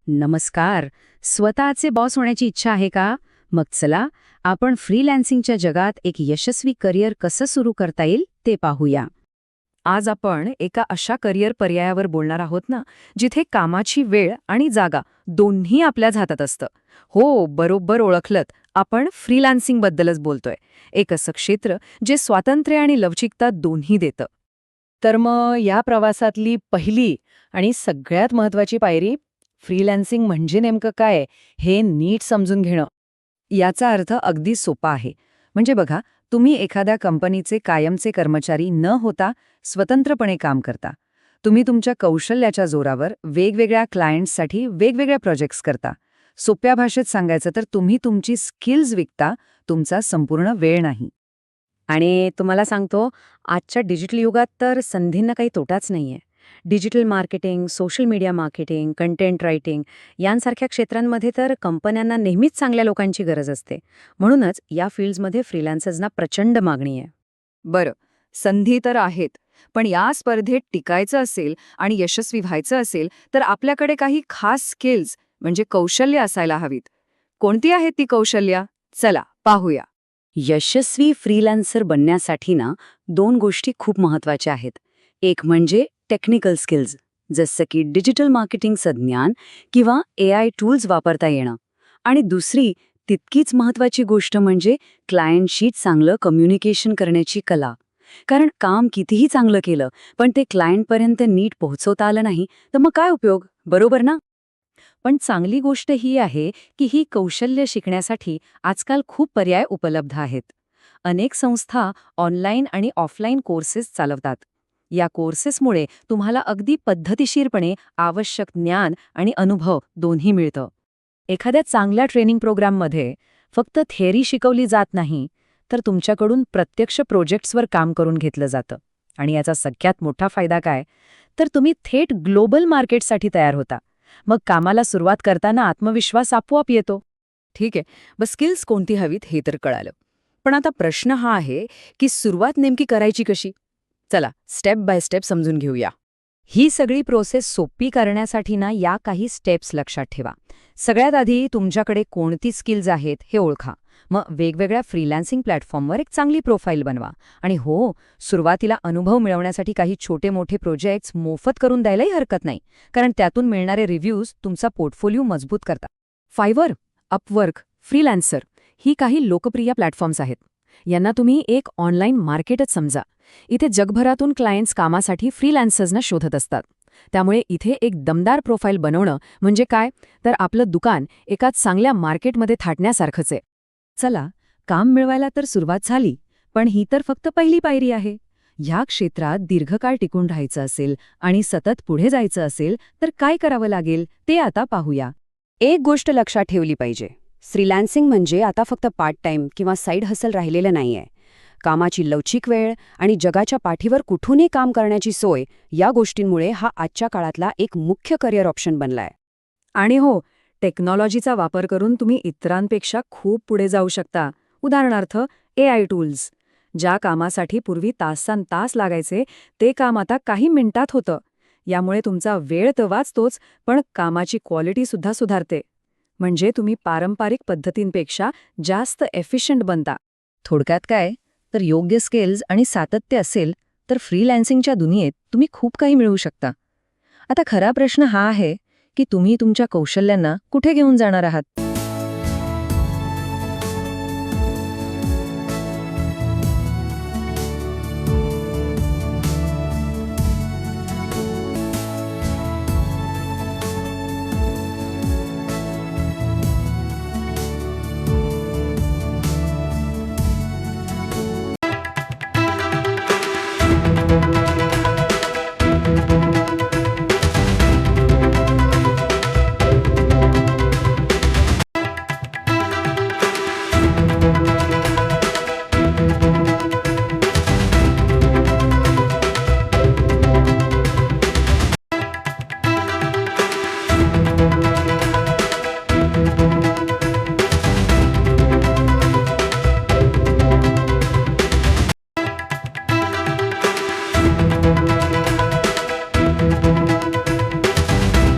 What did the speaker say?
नमस्कार. स्वतःचे बॉस होण्याची इच्छा आहे का? मग चला, आपण फ्रीलॅन्सिंगच्या जगात एक यशस्वी करिअर कसं सुरू करता येईल ते पाहूया. आज आपण एका अशा करिअर पर्यायावर बोलणार आहोत ना, जिथे कामाची वेळ आणि जागा दोन्ही आपल्याच हातात असतं. हो, बरोबर ओळखलत. आपण फ्रीलान्सिंगबद्दलच बोलतोय. एक असं क्षेत्र जे स्वातंत्र्य आणि लवचिकता दोन्ही देतं. तर मग या प्रवासातली पहिली आणि सगळ्यात महत्वाची पायरी फ्रीलॅन्सिंग म्हणजे नेमकं काय हे नीट समजून घेणं. याचा अर्थ अगदी सोपा आहे. म्हणजे बघा, तुम्ही एखाद्या कंपनीचे कायमचे कर्मचारी न होता स्वतंत्रपणे काम करता. तुम्ही तुमच्या कौशल्याच्या जोरावर वेगवेगळ्या क्लायंट्ससाठी वेगवेगळ्या प्रोजेक्ट्स करता. सोप्या भाषेत सांगायचं तर तुम्ही तुमची स्किल्स विकता, तुमचा संपूर्ण वेळ नाही. आणि तुम्हाला सांगतो, आजच्या डिजिटल युगात तर संधींना काही तोटाच नाहीये. Digital marketing, social media marketing, content writing यांसारख्या क्षेत्रांमध्ये तर कंपन्यांना नेहमीच चांगल्या लोकांची गरज असते. म्हणूनच या फील्ड्समध्ये फ्रीलान्सर्सना प्रचंड मागणी आहे. बरं, संधी तर आहेत, पण या स्पर्धेत टिकायचं असेल आणि यशस्वी व्हायचं असेल तर आपल्याकडे काही खास स्किल्स म्हणजे कौशल्य असायला हवीत. कोणती आहेत ती कौशल्य? चला पाहूया. यशस्वी फ्रीलान्सर बनण्यासाठी ना 2 गोष्टी खूप महत्वाच्या आहेत. एक म्हणजे टेक्निकल स्किल्स, जसं की डिजिटल मार्केटिंगचं ज्ञान किंवा AI टूल्स वापरता येणं. आणि दुसरी तितकीच महत्वाची गोष्ट म्हणजे क्लायंटशी चांगलं कम्युनिकेशन करण्याची कला. कारण काम कितीही चांगलं केलं, पण ते क्लायंटपर्यंत नीट पोहोचवता आलं नाही, तर मग काय उपयोग, बरोबर ना? पण चांगली गोष्ट ही आहे की ही कौशल्य शिकण्यासाठी आजकाल खूप पर्याय उपलब्ध आहेत. अनेक संस्था ऑनलाईन आणि ऑफलाईन कोर्सेस चालवतात. या कोर्सेसमुळे तुम्हाला अगदी पद्धतशीरपणे आवश्यक ज्ञान आणि अनुभव दोन्ही मिळतं. एखाद्या चांगल्या ट्रेनिंग प्रोग्राममध्ये फक्त थेअरी शिकवली जात नाही, तर तुमच्याकडून प्रत्यक्ष प्रोजेक्ट्सवर काम करून घेतलं जातं. आणि याचा सगळ्यात मोठा फायदा काय, तर तुम्ही थेट ग्लोबल मार्केटसाठी तयार होता. मग कामाला सुरुवात करताना आत्मविश्वास आपोआप येतो. ठीक आहे, बस स्किल्स कोणती हवीत हे तर कळालं. पण आता प्रश्न हा आहे की सुरुवात नेमकी करायची कशी? चला स्टेप बाय स्टेप समजून घेऊया. ही सगळी प्रोसेस सोपी करण्यासाठी ना या काही स्टेप्स लक्षात ठेवा. सगळ्यात आधी तुमच्याकडे कोणती स्किल्स आहेत हे ओळखा. मग वेगवेगळ्या फ्रीलान्सिंग प्लॅटफॉर्मवर एक चांगली प्रोफाईल बनवा. आणि हो, सुरुवातीला अनुभव मिळवण्यासाठी काही छोटे मोठे प्रोजेक्ट्स मोफत करून द्यायलाही हरकत नाही, कारण त्यातून मिळणारे रिव्ह्यूज तुमचा पोर्टफोलिओ मजबूत करतात. फायवर, अपवर्क, फ्रीलान्सर ही काही लोकप्रिय प्लॅटफॉर्म्स आहेत. यांना तुम्ही एक ऑनलाईन मार्केटच समजा. इथे जगभरातून क्लायंट्स कामासाठी फ्रीलान्सर्सना शोधत असतात. त्यामुळे इथे एक दमदार प्रोफाईल बनवणं म्हणजे काय, तर आपलं दुकान एका चांगल्या मार्केटमध्ये थाटण्यासारखंच आहे. चला, काम मिळवायला तर सुरुवात झाली, पण ही तर फक्त पहिली पायरी आहे. ह्या क्षेत्रात दीर्घकाळ टिकून राहायचं असेल आणि सतत पुढे जायचं असेल तर काय करावं लागेल ते आता पाहूया. एक गोष्ट लक्षात ठेवली पाहिजे. फ्रीलान्सिंग म्हणजे आता फक्त पार्ट टाइम किंवा साईड हसल राहिलेलं नाहीये. कामाची लवचिक वेळ आणि जगाच्या पाठीवर कुठूनही काम करण्याची सोय या गोष्टींमुळे हा आजच्या काळातला एक मुख्य करिअर ऑप्शन बनलाय. आणि हो, टेक्नॉलॉजीचा वापर करून तुम्ही इतरांपेक्षा खूप पुढे जाऊ शकता. उदाहरणार्थ AI टूल्स. ज्या कामासाठी पूर्वी तासंतास लागायचे, ते काम आता काही मिनिटात होतं. यामुळे तुमचा वेळ तर वाचतोच, पण कामाची क्वालिटी सुद्धा सुधारते. म्हणजे तुम्ही पारंपरिक पद्धतींपेक्षा जास्त एफिशियंट बनता. थोडक्यात काय, तर योग्य स्किल्स आणि सातत्य असेल तर फ्रीलॅन्सिंगच्या दुनियेत तुम्ही खूप काही मिळवू शकता. आता खरा प्रश्न हा आहे की तुम्ही तुमच्या कौशल्यांना कुठे घेऊन जाणार आहात.